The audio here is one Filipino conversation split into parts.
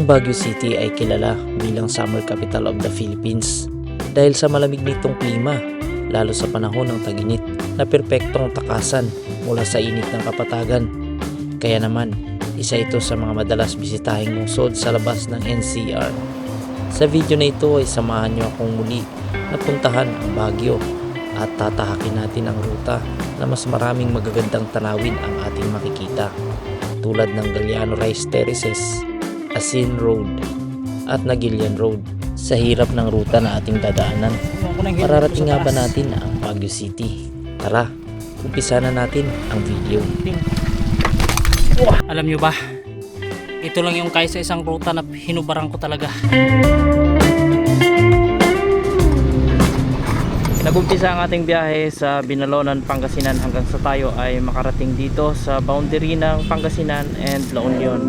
Ang Baguio City ay kilala bilang summer capital of the Philippines dahil sa malamig nitong klima, lalo sa panahon ng tag-init na perpektong takasan mula sa init ng kapatagan. Kaya naman, isa ito sa mga madalas bisitahing lungsod sa labas ng NCR. Sa video na ito ay samahan niyo akong muli na puntahan ang Baguio at tatahakin natin ang ruta na mas maraming magagandang tanawin ang ating makikita, tulad ng Galiano Rice Terraces, Asin Road at Nagilian Road. Sa hirap ng ruta na ating dadaanan, mararating nga ba natin ang Baguio City? Tara, umpisa na natin ang video. Alam nyo ba, ito lang yung kaya sa isang ruta na hinubarang ko talaga. Nagumpisa ang ating biyahe sa Binalonan, Pangasinan hanggang sa tayo ay makarating dito sa boundary ng Pangasinan and La Union.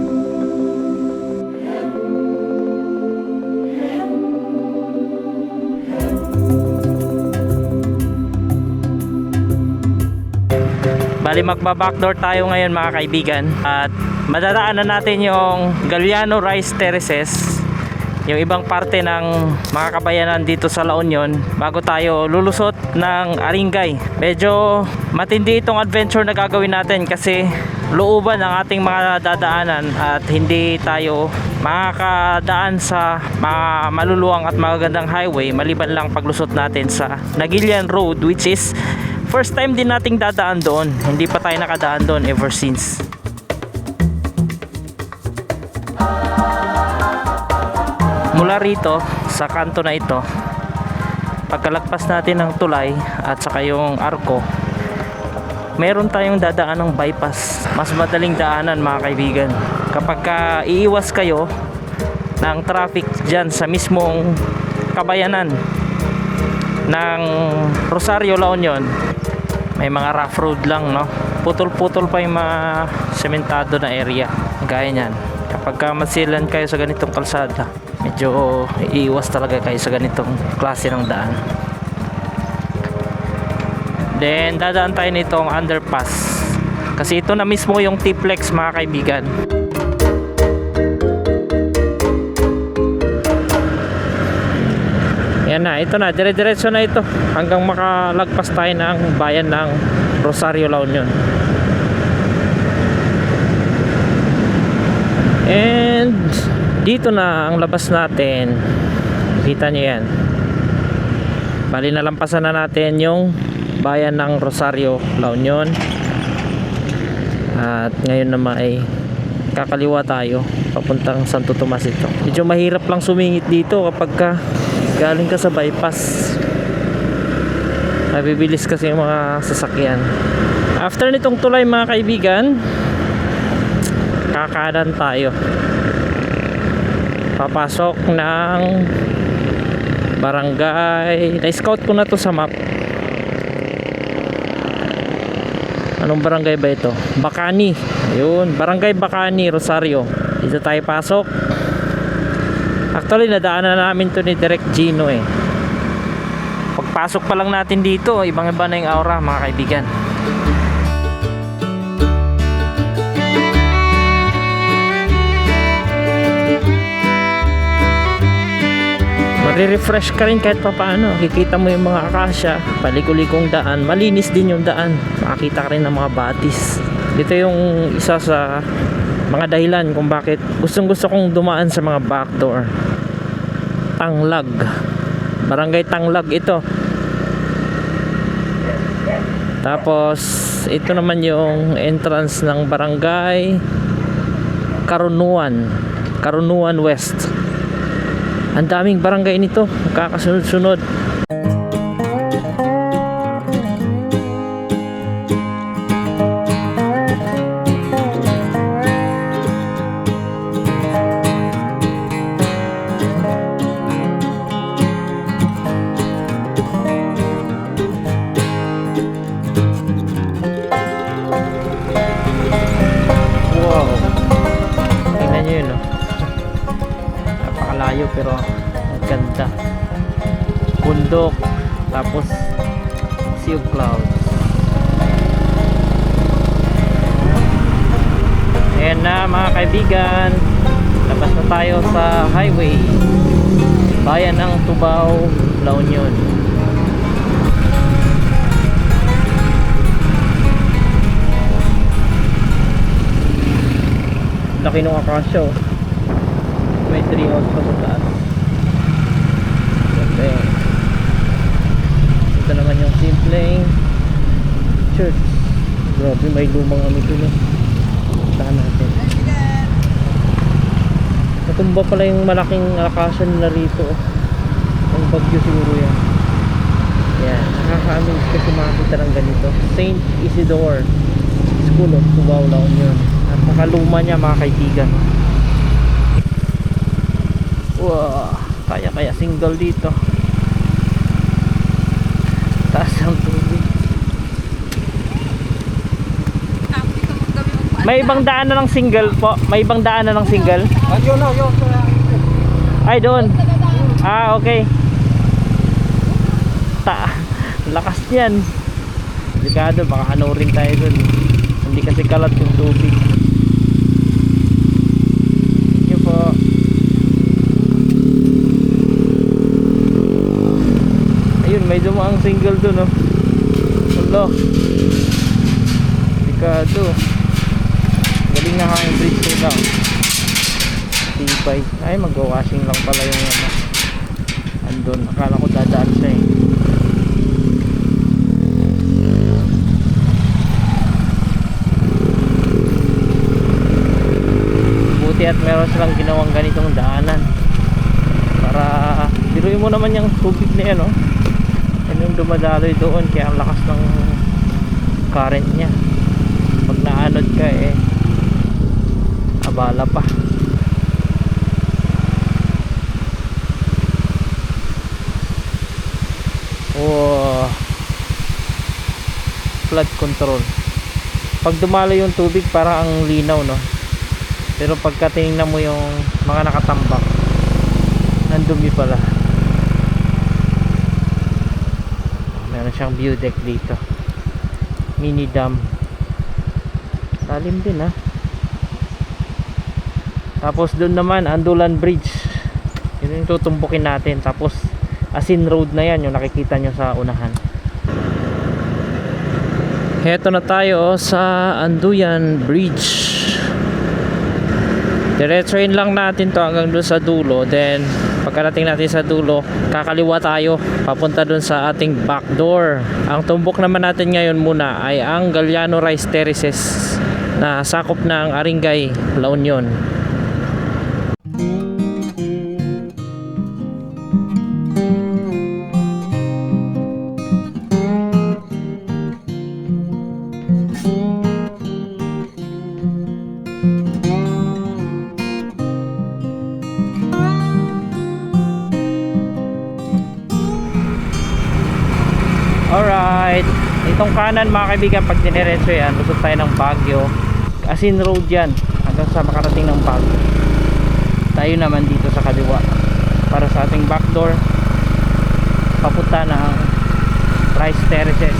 Bali magba-backdoor tayo ngayon mga kaibigan at madadaanan natin yung Galiano Rice Terraces, yung ibang parte ng mga kabayanan dito sa La Union bago tayo lulusot ng Aringay. Medyo matindi itong adventure na gagawin natin kasi looban ang ating mga dadaanan at hindi tayo makakadaan sa mga maluluwang at magagandang highway maliban lang paglusot natin sa Nagilian Road, which is first time din nating dadaan doon. Hindi pa tayo nakadaan doon ever since. Mula rito sa kanto na ito, pagkalagpas natin ng tulay at saka yung arko, meron tayong dadaan ng bypass. Mas madaling daanan mga kaibigan kapag iiwas kayo ng traffic dyan sa mismong kabayanan ng Rosario, La Union. May mga rough road lang, no? Putol-putol pa yung mga sementado na area. Gaya nyan, kapag masilan kayo sa ganitong kalsada, medyo iiwas talaga kayo sa ganitong klase ng daan. Then dadaan tayo nitong underpass kasi ito na mismo yung T-Flex mga kaibigan. Yan na, ito na, dire-diretso na ito hanggang makalagpas tayo ng bayan ng Rosario, La Union. And dito na ang labas natin. Kita nyo yan. Bali nalampasan na natin yung bayan ng Rosario, La Union. At ngayon naman ay kakaliwa tayo papuntang Santo Tomas ito. Medyo mahirap lang sumingit dito kapag galing ka sa bypass. Nabibilis kasi yung mga sasakyan. After nitong tulay mga kaibigan, kakanan tayo papasok ng barangay. Na-scout ko na to sa map. Anong barangay ba ito? Bacani. Ayun, barangay Bacani, Rosario. Dito tayo pasok. Actually nadaanan namin to ni Direk Gino eh. Pagpasok pa lang natin dito, ibang iba na yung aura mga kaibigan. Magre-refresh ka rin kahit pa paano. Kikita mo yung mga akasya, palikulikong daan, malinis din yung daan, makakita ka rin ng mga batis. Dito yung isa sa mga dahilan kung bakit gustong gusto kong dumaan sa mga backdoor. Tanglag, barangay Tanglag ito. Tapos ito naman yung entrance ng barangay Karunuan West. Ang daming barangay nito, kakasunod-sunod. Pero ang ganda, bundok tapos sea of clouds. Ayan na mga kaibigan, labas na tayo sa highway, bayan ng Tubao, La Union. Laki ng akasya, oh. May tree house pa sa taas. Ganda. Ito naman yung simpleng church. Grabe, may lumang ano dun, eh. Puntahan natin. Natumba pala yung malaking akasya nila rito, oh. Ang bagyo siguro yan. Yan, nakaka-amin kasi makakita ng ganito. Saint Isidore School of Tubao, La Union. Napakaluma niya, mga kaibigan. Wow, kaya single dito. Taas ang tubig. May ibang daan na ng single po. May ibang daan na ng single. Ay, doon. Ah, okay. Lakas niyan. Delikado, baka ano rin tayo doon. Hindi kasi kalat yung tubig. Thank you po. Ayun, may dumaang single doon, oh. Hello. Delikado. Galing na hangin bridge nila. Tibay. Ay, mag-washing lang pala yung ano. Andun. Akala ko dadaan siya, eh. Buti at meron silang ginawang ganitong daanan para biruin mo naman yung tubig na yan, oh. Yan yung dumadaloy doon, kaya ang lakas ng current nya. Pag naanod ka, eh, abala pa. Oh, flood control. Pag dumalo yung tubig, parang ang linaw, no? Pero pagka tinignan mo yung mga nakatambak, nandumi pala. Meron siyang view deck dito. Mini dam. Lalim din, ha. Tapos doon naman, Andulan Bridge. Yun yung tutumbukin natin. Tapos Asin Road na yan, yung nakikita nyo sa unahan. Heto na tayo sa Anduyan Bridge. Diretsuin lang natin to hanggang dun sa dulo. Then pagkarating natin sa dulo, kakaliwa tayo papunta dun sa ating back door. Ang tumbok naman natin ngayon muna ay ang Galliano Rice Terraces na sakop ng Aringay, La Union. Alright, itong kanan mga kaibigan, pag diniretso yan, lusot tayo ng Baguio. Asin Road yan, hanggang sa makarating ng Baguio. Tayo naman dito sa kaliwa para sa ating back door, papunta ng Rice Terraces.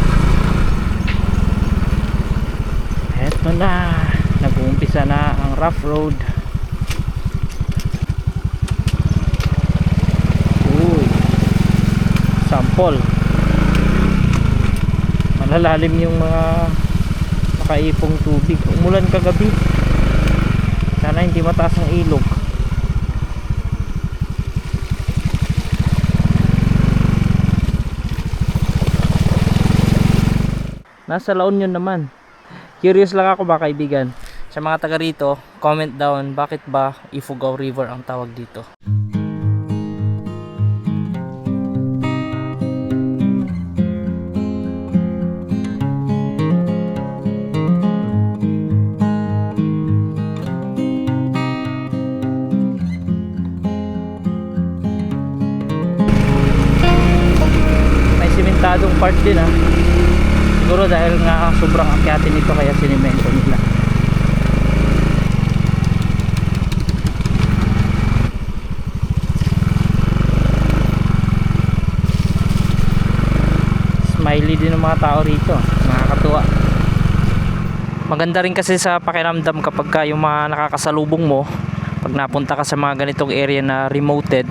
Eto na, nag-uumpisa na ang rough road. Uy, sample. Malalalim yung mga nakaipong tubig. Umulan kagabi, sana hindi mataas ang ilog. Nasa La Union naman. Curious lang ako, ba kaibigan, sa mga taga rito, comment down bakit ba Ifugao River ang tawag dito. Simentadong part din, ha. Siguro dahil nga sobrang akyatin nito kaya sinemento nila. Smiley din ang mga tao rito, nakakatuwa. Maganda rin kasi sa pakiramdam kapag ka yung mga nakakasalubong mo Pag napunta ka sa mga ganitong area na remoted,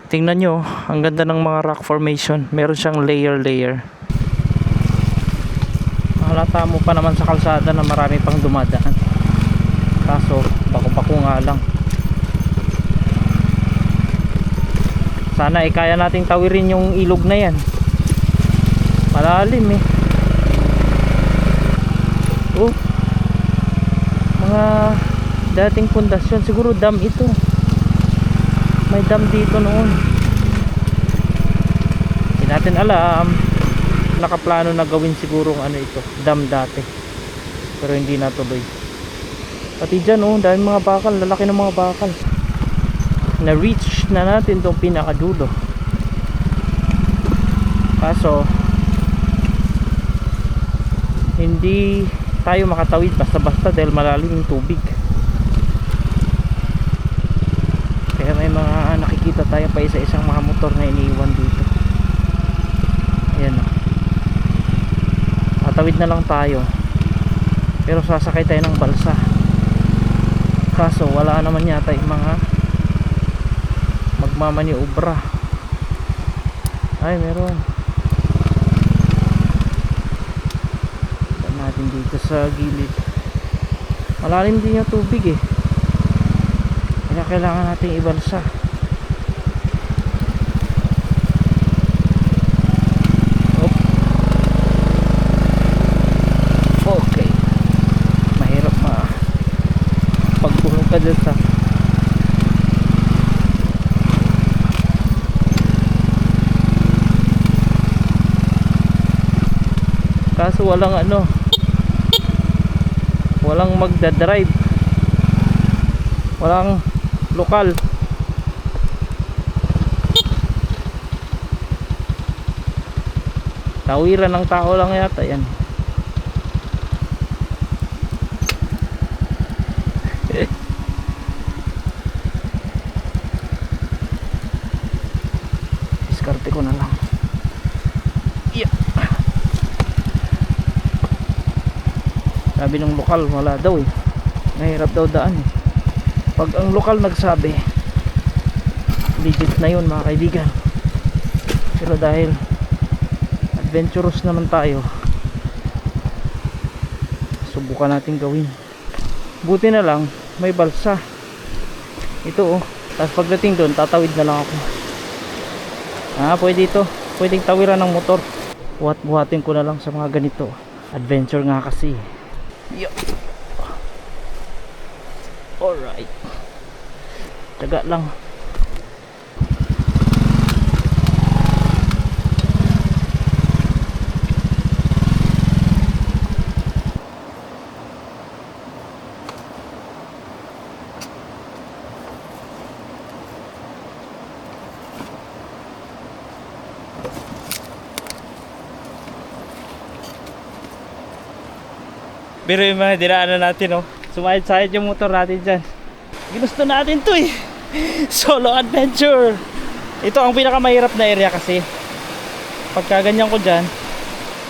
tingnan nyo, ang ganda ng mga rock formation. Meron siyang layer. Halata mo pa naman sa kalsada na marami pang dumadaan. Kaso, bako-bako nga lang. Sana kaya nating tawirin yung ilog na yan. Malalim eh. Oh, mga dating pundasyon, siguro dam ito. May dam dito noon. Hindi natin alam. Nakaplano na gawin sigurong ano ito, dam dati, pero hindi natuloy. Pati dyan oh, dahil mga bakal, lalaki ng mga bakal. Na reach na natin itong pinakadulo, kaso hindi tayo makatawid basta-basta dahil malalim yung tubig. Kaya may mga nakikita tayo pa isa-isang mga motor na iniiwan dito. Ayan o, tatawid na lang tayo, pero sasakay tayo ng balsa. Kaso wala naman yata yung mga magmamaniobra. Ay, meron. Natin dito sa gilid, malalim din yung tubig eh, kaya kailangan natin ibalsa. Okay, mahirap pagbuhong ka dyan sa kaso walang ano, walang magdadrive, walang lokal. Tawiran ng tao lang yata yan. Diskarte ko na lang. Yeah. Sabi ng lokal, wala daw eh, mahirap daw daan eh. Pag ang lokal nagsabi, legit na yun mga kaibigan. Pero dahil adventurous naman tayo, subukan natin gawin. Buti na lang may balsa ito oh. Tapos pagdating doon tatawid na lang ako. Pwede ito, pwedeng tawiran ng motor. Buhatin ko na lang sa mga ganito. Adventure nga kasi. Yo. Alright, taga lang. Pero yung mga dinaanan natin oh, sumahid-sahid yung motor natin dyan. Ginusto natin to eh. Solo adventure. Ito ang pinakamahirap na area kasi pagka ganyan ko dyan,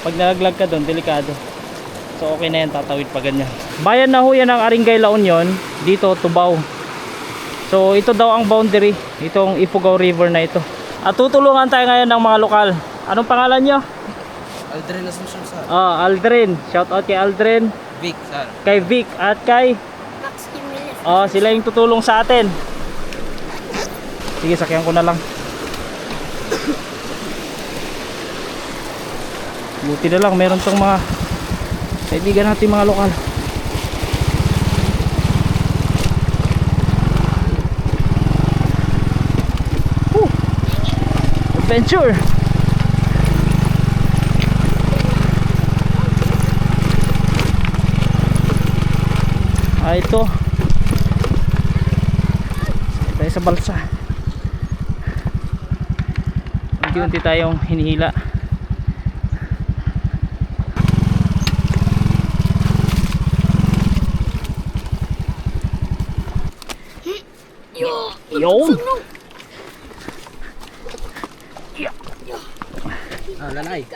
pag nalaglag ka doon, delikado. So okay na yan, tatawid pa ganyan. Bayan na ho yan ng Aringay, La Union. Dito, Tubao. So ito daw ang boundary, itong Ifugao River na ito. At tutulungan tayo ngayon ng mga lokal. Anong pangalan nyo? Aldrin Asuncion sir. Aldrin. Shout out kay Aldrin. Vic sir. Kay Vic at kay sila yung tutulong sa atin. Sige, sakyan ko na lang. Buti na lang meron tong mga kaibigan natin mga lokal. Adventure. Ito tayo sa balsa, unti-unti tayong hinihila. Yun Lalay.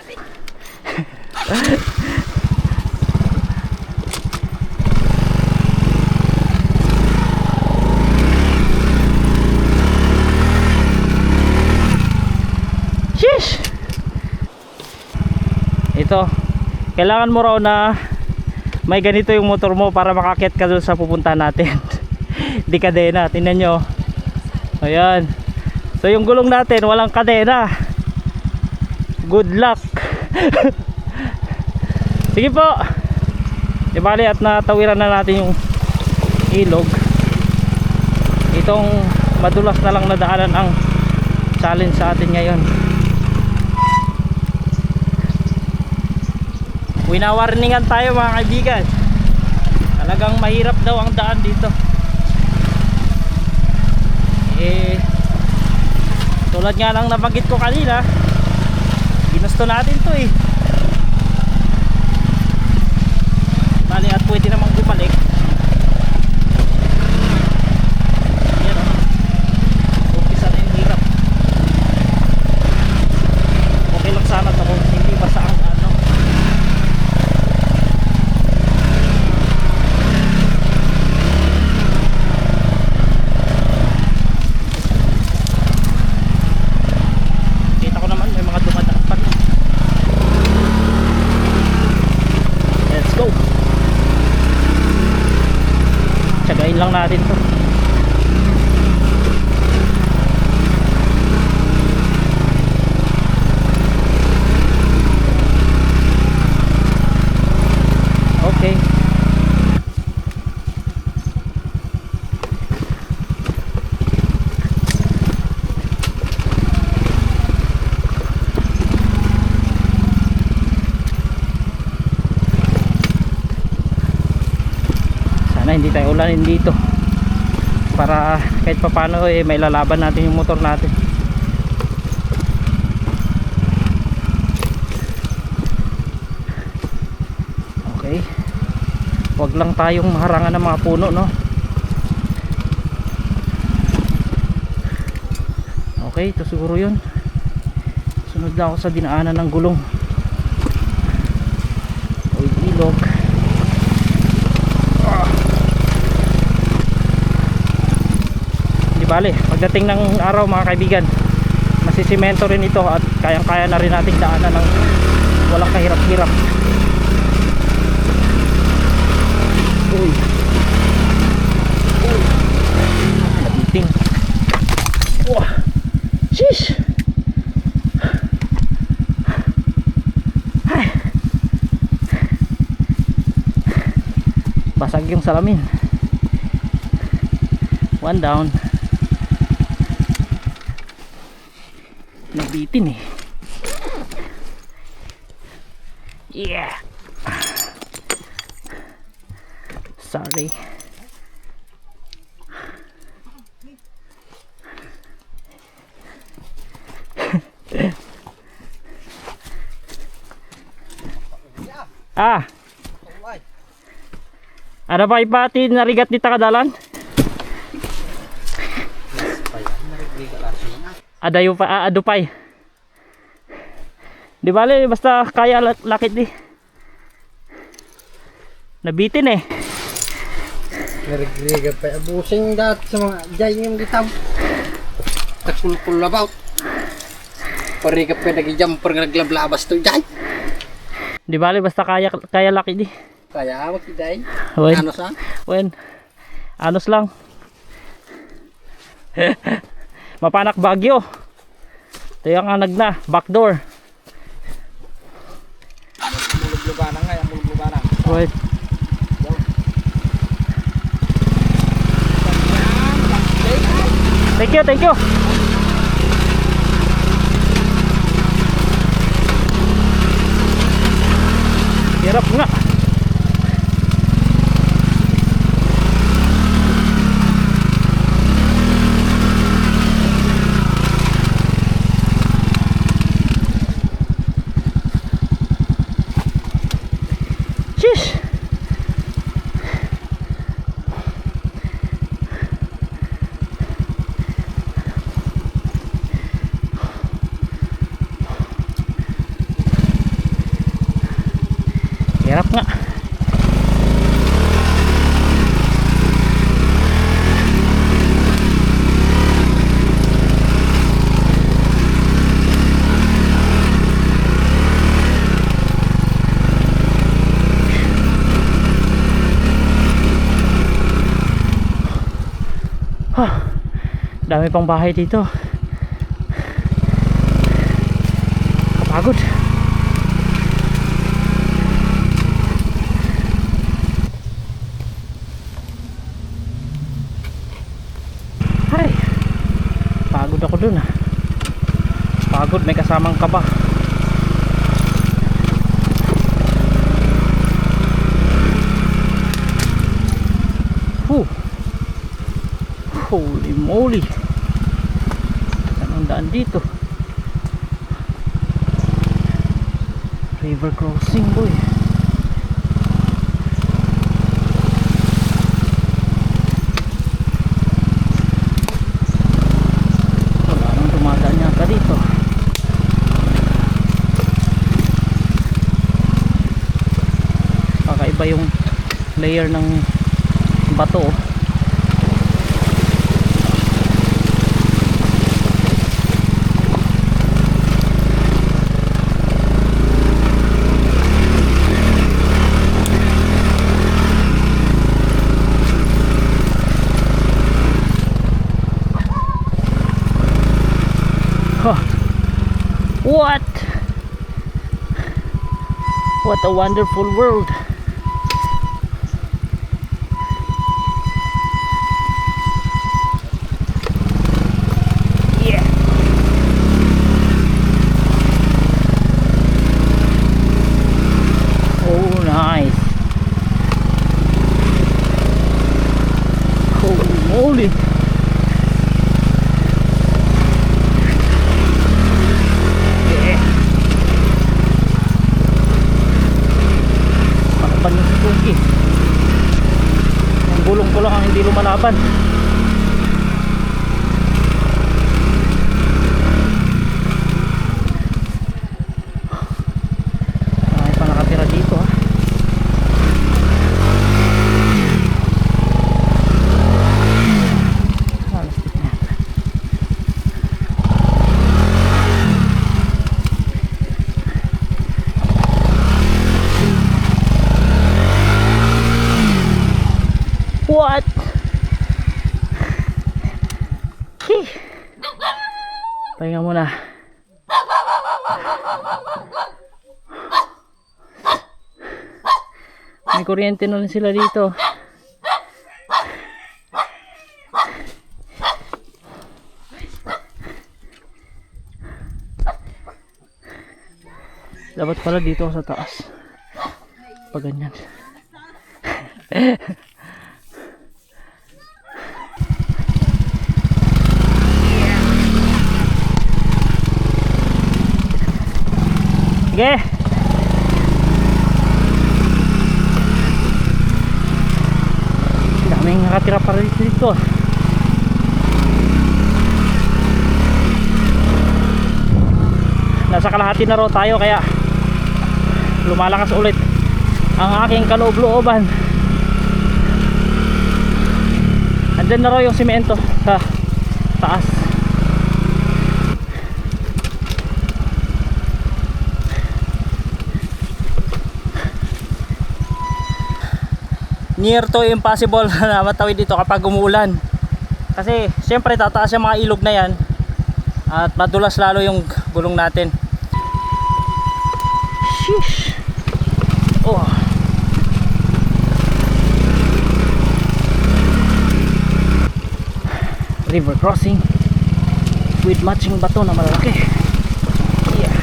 dito. Kailangan mo raw na may ganito yung motor mo para makakit ka doon sa pupuntahan natin. Di kadena, tingnan nyo. Ayan. So yung gulong natin walang kadena. Good luck. Sige po. Di bali at natawiran na natin yung ilog. Itong madulas na lang na daanan ang challenge sa atin ngayon. Winawarningan tayo mga kaibigan. Talagang mahirap daw ang daan dito. Tulad nga lang nabanggit ko kanina, ginusto natin to bali at pwede namang bumalik. Yan umpisa na yung hirap. Okay lang sana ito kung hindi basa ang ano. Kita ko naman may mga dumadaan pa. Let's go. Tsagain lang natin to. Okay. Sana hindi tayo ulanin dito para kahit papano may lalaban natin yung motor natin. Okay, wag lang tayong maharangan ng mga puno, no? Okay, ito siguro yun. Sunod na ako sa dinaanan ng gulong o ilog. Bale, pagdating ng araw mga kaibigan, masisimento rin ito at kayang-kaya na rin nating daanan ng walang kahirap-hirap. Uy. Uy. Nabiting. Wah. Sheesh. Ay. Basag yung salamin. One down. Nabitin Yeah. Sorry. Ada pa ipati narigat ni takadalan? Adayo pa adupay. Di bale basta kaya lakit di. Nabitin Narigliga pa. Abusing dat sa mga jay yung gitam. Takpul-pul about. Pariga pa nag-jumper nga naglablabas to jay. Di bale basta kaya lakit di. Kaya awak jay. Ano sa? Wen. Anos lang. Mapanak Bagyo. Tayo nga nagna backdoor. Mulug-luganan nga, mulug-luganan. Wait. Thank you, thank you. Hirap nga. Sheesh. Hirap nga. Dami pang bahay dito. Kapagod. Ay, pagod ako dun ah. Pagod, may kasamang kaba. Holy moly, anong daan dito? River crossing boy. Wala nang dumadaan yata dito. Kakaiba yung layer ng bato. What? What a wonderful world. Yeah. Oh, nice. Holy moly. Ang gulong ko lang ang hindi lumalaban. Ay pa nakatira dito ah. Plastic na. What? Pahinga muna. May kuryente na rin sila dito. Dapat pala dito sa taas. Pag ganyan. Sige. Daming nakatira pa rin dito. Nasa kalahati na raw tayo kaya lumalakas ulit ang aking kaloob-looban. Andyan na raw yung simento sa taas. Near to impossible na matawid dito kapag umuulan. Kasi siyempre tataas yung mga ilog na yan at madulas lalo yung gulong natin. Sheesh. Oh. River crossing with matching bato na malalaki. Yeah.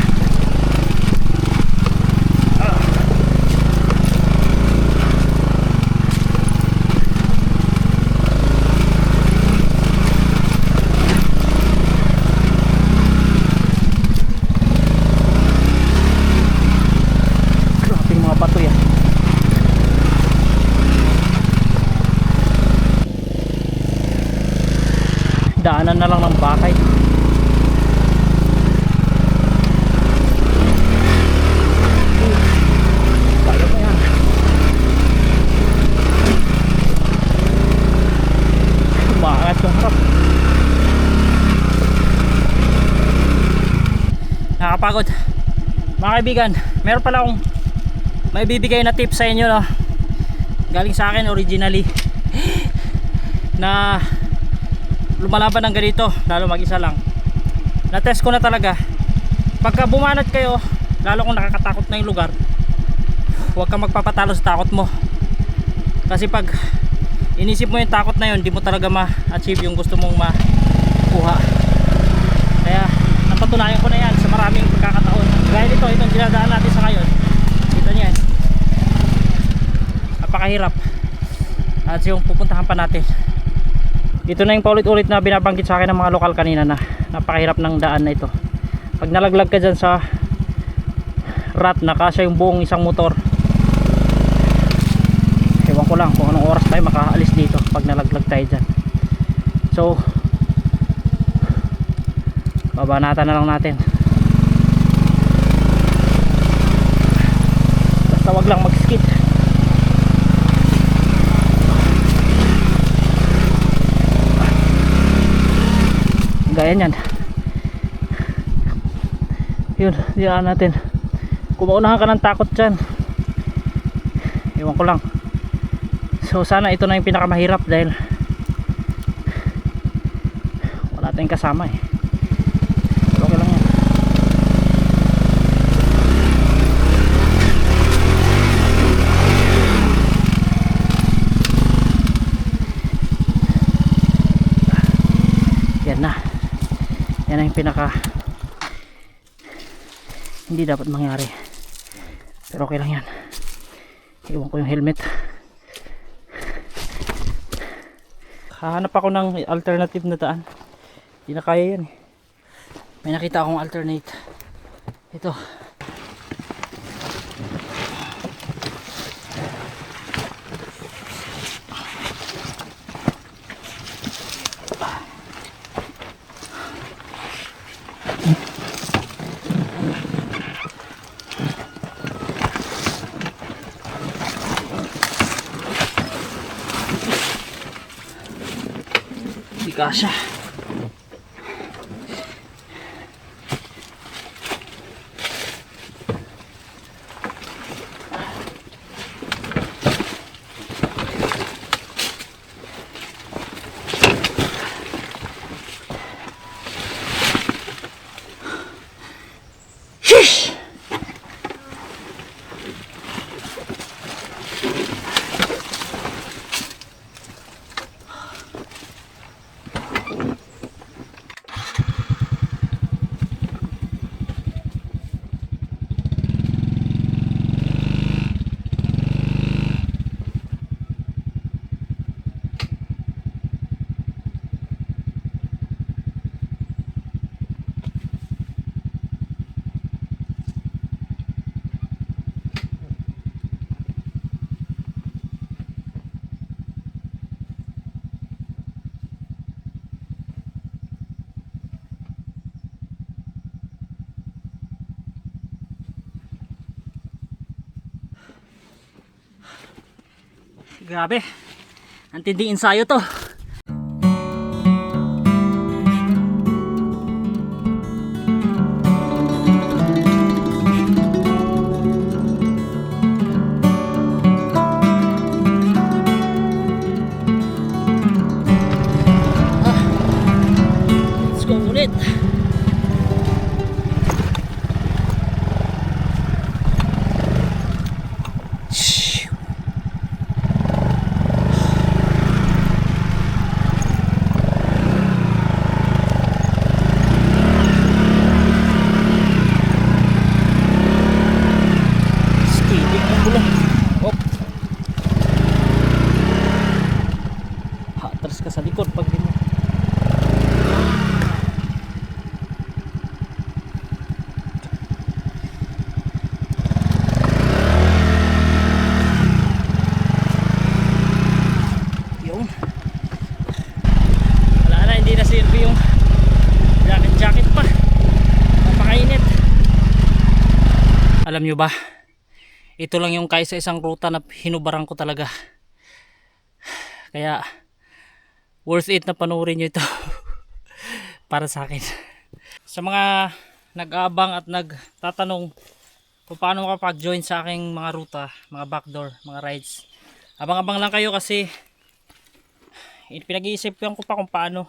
Daanan na lang ng bakay. Kaya mo yan. Umaangat yung harap. Nakakapagod. Mga kaibigan, meron pala akong may bibigay na tips sa inyo, no? Galing sa akin originally na lumalaban ng ganito, lalo mag-isa lang. Na-test ko na talaga. Pagka bumanat kayo, lalo kung nakakatakot na yung lugar, huwag kang magpapatalo sa takot mo. Kasi pag inisip mo yung takot na yun, di mo talaga ma-achieve yung gusto mong makuha. Kaya napatunayan ko na yan sa maraming pagkakataon. Gaya nito, itong dinadaan natin sa ngayon, kita nyo yan, napakahirap. At yung pupuntahan pa natin, ito na yung paulit-ulit na binabanggit sa akin ng mga lokal kanina, na napakahirap ng daan na ito. Pag nalaglag ka dyan sa rat na kasya yung buong isang motor, ewan ko lang kung anong oras tayo makaalis dito pag nalaglag tayo dyan. So babanatan na lang natin, basta wag lang mag-skid. Gaya nyan, yun, diyan natin. Kung maunahan ka ng takot dyan, ewan ko lang. So sana ito na yung pinakamahirap dahil wala tayong kasama eh. Pero okay lang yan. Yan na. Yan na yung pinaka hindi dapat mangyari. Pero okay lang yan. Iwan ko yung helmet. Hahanap ako ng alternative na daan. Hindi na kaya yan eh. May nakita akong alternate. Ito. Hindi kasya. Shish! Grabe, ang tinding ensayo to. Let's go ulit. Haters ka sa likod pag ganyan. Yun. Wala na, hindi na silbi yung jacket pa. Napakainit. Alam nyo ba, ito lang yung kaysa isang ruta na hinubaran ko talaga. Kaya worth it na panoorin nyo ito para sa akin. Sa mga nag-aabang at nagtatanong kung paano makapag-join sa aking mga ruta, mga backdoor, mga rides, abang-abang lang kayo kasi pinag-iisip ko pa kung paano.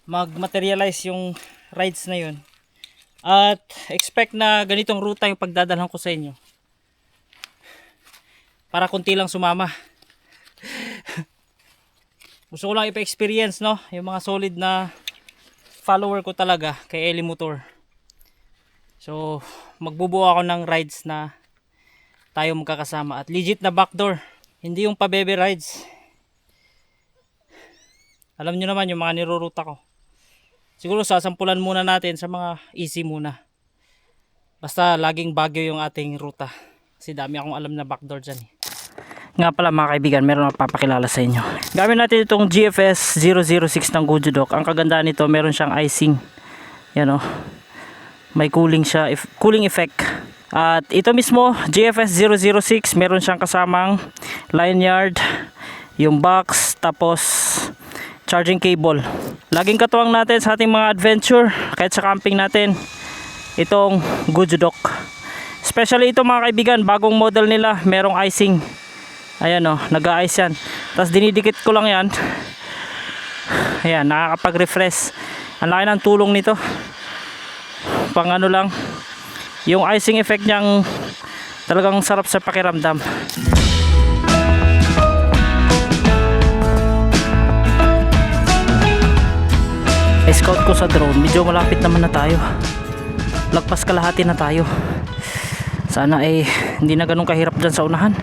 mag-materialize yung rides na yun. At expect na ganitong ruta yung pagdadalhan ko sa inyo. Para kunti lang sumama. Gusto ko lang ipa-experience, no? Yung mga solid na follower ko talaga kay Eli Motor. So, magbubuo ako ng rides na tayo magkakasama. At legit na backdoor. Hindi yung pabebe rides. Alam nyo naman yung mga niruruta ko. Siguro sasampulan muna natin sa mga easy muna. Basta laging Baguio yung ating ruta. Kasi dami akong alam na backdoor dyan eh. Nga pala mga kaibigan, meron akong papakilala sa inyo. Gamit natin itong GFS 006 ng Gujudok. Ang kagandaan nito, meron siyang icing. Yan o. May cooling siya, cooling effect. At ito mismo, GFS 006, meron siyang kasamang lanyard, yung box, tapos charging cable. Laging katuwang natin sa ating mga adventure, kahit sa camping natin, itong Gujudok. Especially ito mga kaibigan, bagong model nila, merong icing. Ayan o, nag-a-ice yan. Tapos dinidikit ko lang yan. Ayan, nakakapag-refresh. Ang laki ng tulong nito. Pang ano lang, yung icing effect niyang talagang sarap sa pakiramdam. Scout ko sa drone, medyo malapit naman na tayo. Lagpas kalahati na tayo. Sana hindi na ganun kahirap dyan sa unahan.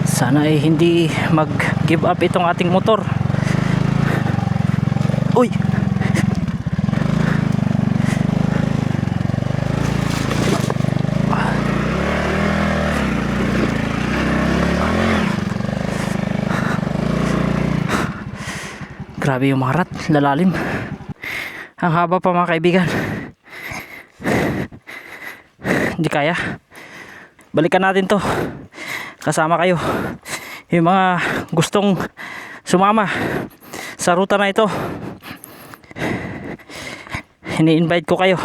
Sana hindi mag give up itong ating motor. Uy! Grabe yung mga rat, lalalim. Ang haba pa mga kaibigan. Hindi kaya. Balikan natin to. Kasama kayo. Yung mga gustong sumama sa ruta na ito. Ini-invite ko kayo.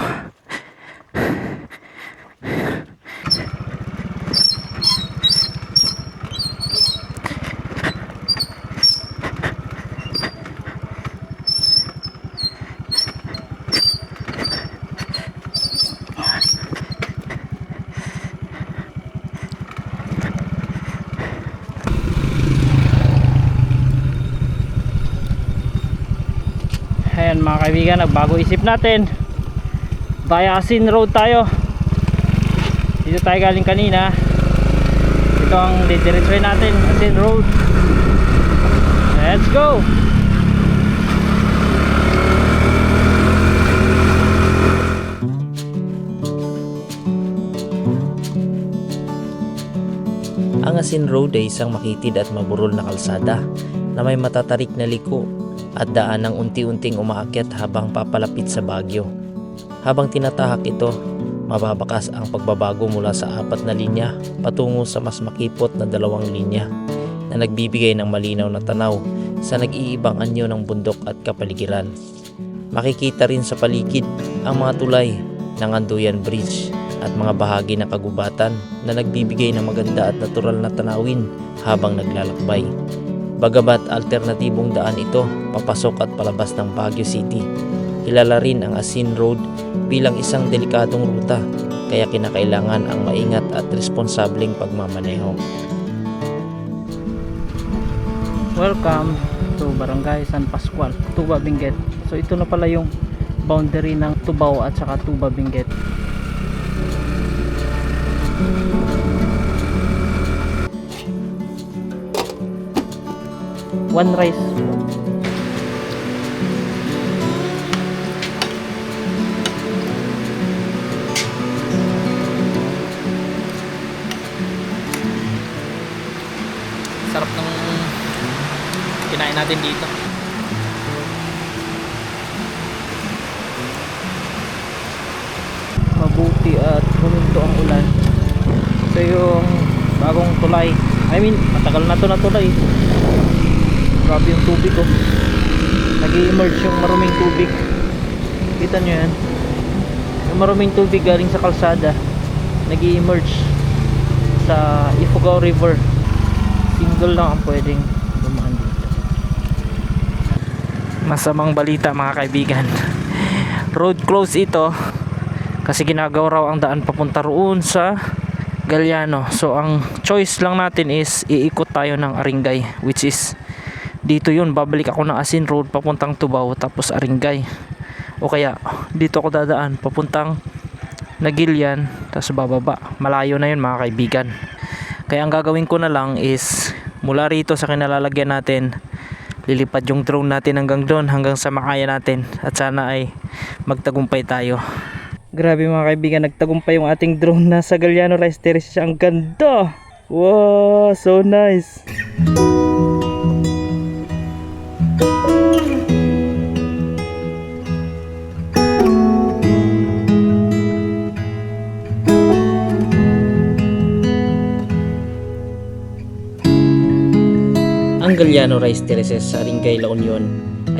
Ayan mga kaibigan, nagbago isip natin. Via Asin Road tayo. Dito tayo galing kanina. Ito ang didiretsuhin natin, Asin Road. Let's go! Ang Asin Road ay isang makitid at maburol na kalsada na may matatarik na liko at daan ng unti-unting umaakyat habang papalapit sa Baguio. Habang tinatahak ito, mababakas ang pagbabago mula sa 4 na linya patungo sa mas makipot na 2 linya na nagbibigay ng malinaw na tanaw sa nag-iibang anyo ng bundok at kapaligiran. Makikita rin sa paligid ang mga tulay ng Anduyan Bridge at mga bahagi ng kagubatan na nagbibigay ng maganda at natural na tanawin habang naglalakbay. Bagamat alternatibong daan ito papasok at palabas ng Baguio City, kilala rin ang Asin Road bilang isang delikadong ruta, kaya kinakailangan ang maingat at responsableng pagmamaneho. Welcome to Barangay San Pascual, Tuba Benguet. So ito na pala yung boundary ng Tubao at saka Tuba Benguet. One rice. Sarap ng kinain natin dito. Mabuti at huminto ang ulan. Ito yung bagong tulay. I mean, matagal na to na tulay. Grabe yung tubig ko. Nag-i-emerge yung maruming tubig. Kita nyo yan. Yung maruming tubig galing sa kalsada, nag-i-emerge sa Ifugao River. Single lang ang pwedeng dumaan dito. Masamang balita mga kaibigan. Road close ito kasi ginagawa raw ang daan papunta roon sa Galiano. So ang choice lang natin is iikot tayo ng Aringay, which is dito yun. Babalik ako ng Asin Road papuntang Tubao tapos Aringay, o kaya dito ako dadaan papuntang Nagilian tapos bababa. Malayo na yun mga kaibigan. Kaya ang gagawin ko na lang is mula rito sa kinalalagyan natin, lilipad yung drone natin hanggang doon, hanggang sa makaya natin, at sana ay magtagumpay tayo. Grabe mga kaibigan, nagtagumpay yung ating drone na sa Galiano Rice Terrace. Ang ganda! Wow, so nice! Ang Galiano Rice Terraces sa Aringay, La Union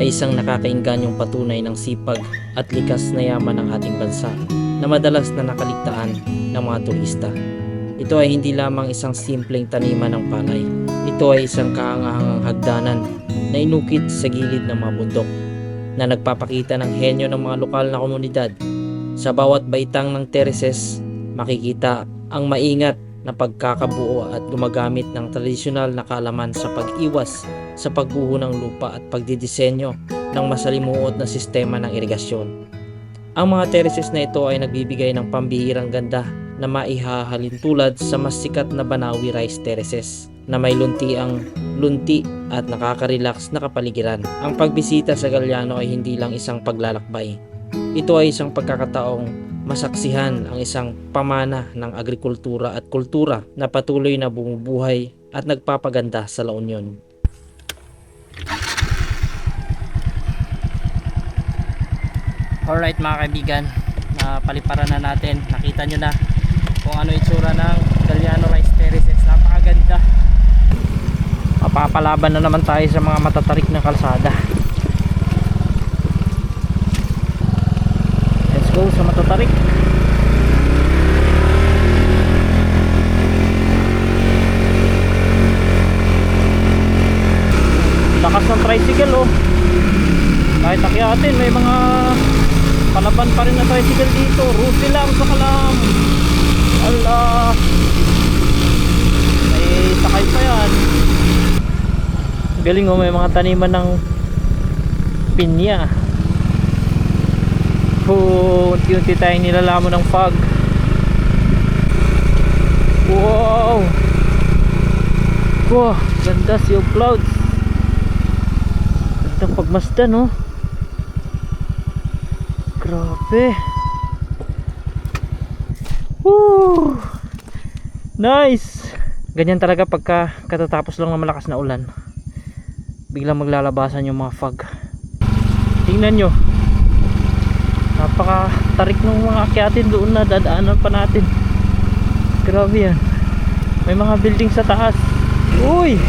ay isang nakakainganyong patunay ng sipag at likas na yaman ng ating bansa na madalas na nakaligtaan ng mga turista. Ito ay hindi lamang isang simpleng taniman ng palay. Ito ay isang kahangahangang hagdanan na inukit sa gilid ng mga bundok na nagpapakita ng henyo ng mga lokal na komunidad. Sa bawat baitang ng terraces, makikita ang maingat na pagkakabuo at gumagamit ng tradisyonal na kaalaman sa pag-iwas sa pagguho ng lupa at pagdidisenyo ng masalimuot na sistema ng irigasyon. Ang mga terraces na ito ay nagbibigay ng pambihirang ganda na maihahalin tulad sa mas sikat na Banawi Rice Terraces na may lunti at nakaka-relax na kapaligiran. Ang pagbisita sa Galiano ay hindi lang isang paglalakbay. Ito ay isang pagkakataong masaksihan ang isang pamana ng agrikultura at kultura na patuloy na bumubuhay at nagpapaganda sa La Union. Alright mga kaibigan, paliparan na natin. Nakita nyo na kung ano itsura ng Galiano Rice Terraces. Napakaganda. Mapapalaban na naman tayo sa mga matatarik na kalsada. Let's go sa matatarik. Lakas ng tricycle oh. Kahit akyatin, may mga palaban pa rin na tricycle dito. Rusi lang sa kalam. Allah, may sakay pa yan. Galing oh, may mga taniman ng pinya. Unti-unti tayong nilalamon ng fog. Wow, wow, ganda sea of clouds. Ganda pagmasdan oh. Grabe. Woo! Nice. Ganyan talaga pagka katatapos lang ng malakas na ulan, biglang maglalabasan yung mga fog. Tingnan nyo, napaka tarik ng mga akyatin doon na dadaanan pa natin. Grabe yan. May mga building sa taas. Uy!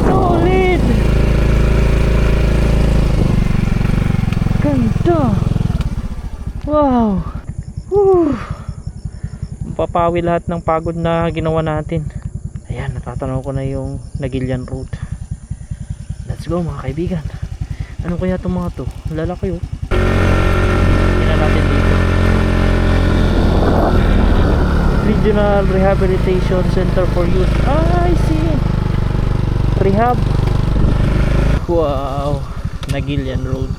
Solid! Ganda! Wow! Woo! Papawi lahat ng pagod na ginawa natin. Ayan, natatanaw ko na yung Nagilian Road. Let's go mga kaibigan. Ano kaya itong mga to? Lalaki oh. Tingnan natin dito. Regional Rehabilitation Center for Youth. I see. Rehab. Wow. Nagilian Road.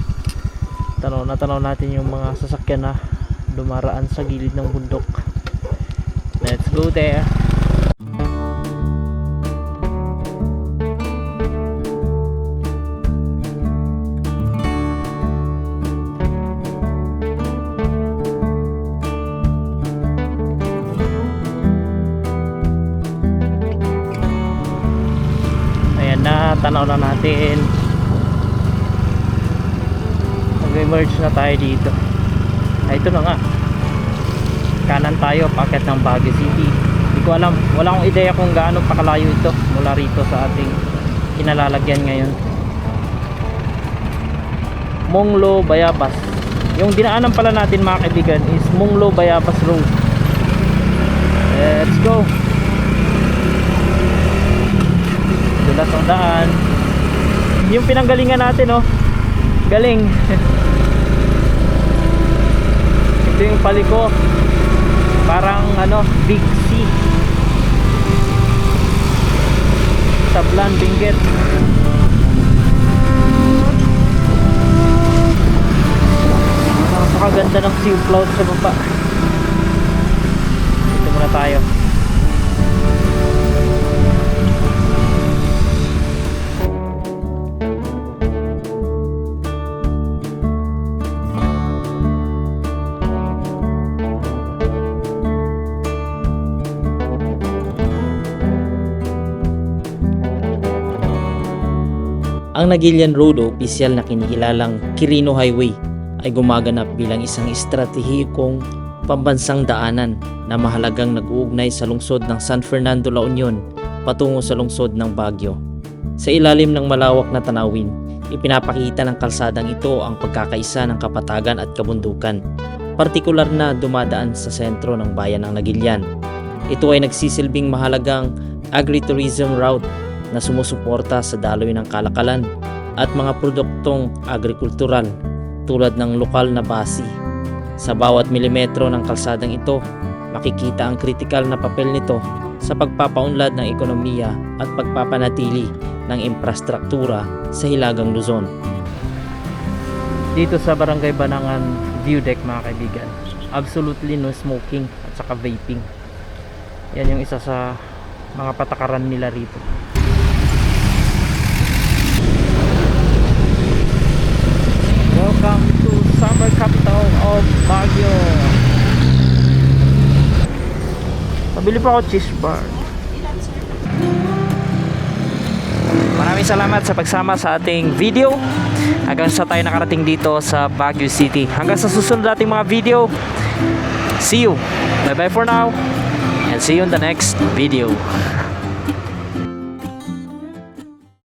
Tanaw natin yung mga sasakyan na dumaraan sa gilid ng bundok. Let's go there. Ayan na, tanaw na natin. Mag-emerge na tayo dito. Ay, ito na nga. Kanan tayo, paakyat ng Baguio City. Hindi ko alam, wala akong ideya kung gaano pa kalayo ito mula rito sa ating kinalalagyan ngayon. Monglo, Bayabas. Yung dinaanan pala natin mga kaibigan is Monglo, Bayabas Road. Let's go. Dulas ang daan. yung pinanggalingan natin, oh. Galing. Ito yung paliko. Parang ano, Big C. Tablan, Benguet. Napakaganda ng sea cloud sa baba. Dito muna tayo. Ang Nagilian Road o opisyal na kinikilalang Quirino Highway ay gumaganap bilang isang estratehikong pambansang daanan na mahalagang nag-uugnay sa lungsod ng San Fernando, La Union patungo sa lungsod ng Baguio. Sa ilalim ng malawak na tanawin, ipinapakita ng kalsadang ito ang pagkakaisa ng kapatagan at kabundukan, partikular na dumadaan sa sentro ng bayan ng Nagilian. Ito ay nagsisilbing mahalagang agritourism route na sumusuporta sa daloy ng kalakalan at mga produktong agrikultural tulad ng lokal na basi. Sa bawat milimetro ng kalsadang ito, makikita ang kritikal na papel nito sa pagpapaunlad ng ekonomiya at pagpapanatili ng infrastruktura sa Hilagang Luzon. Dito sa Barangay Banangan View Deck, mga kaibigan, absolutely no smoking at saka vaping. Yan yung isa sa mga patakaran nila rito. Welcome to summer capital of Baguio. Pabili pa ako cheese bar. Maraming salamat sa pagsama sa ating video. Hanggang sa tayo nakarating dito sa Baguio City. Hanggang sa susunod nating mga video. See you. Bye bye for now. And see you in the next video.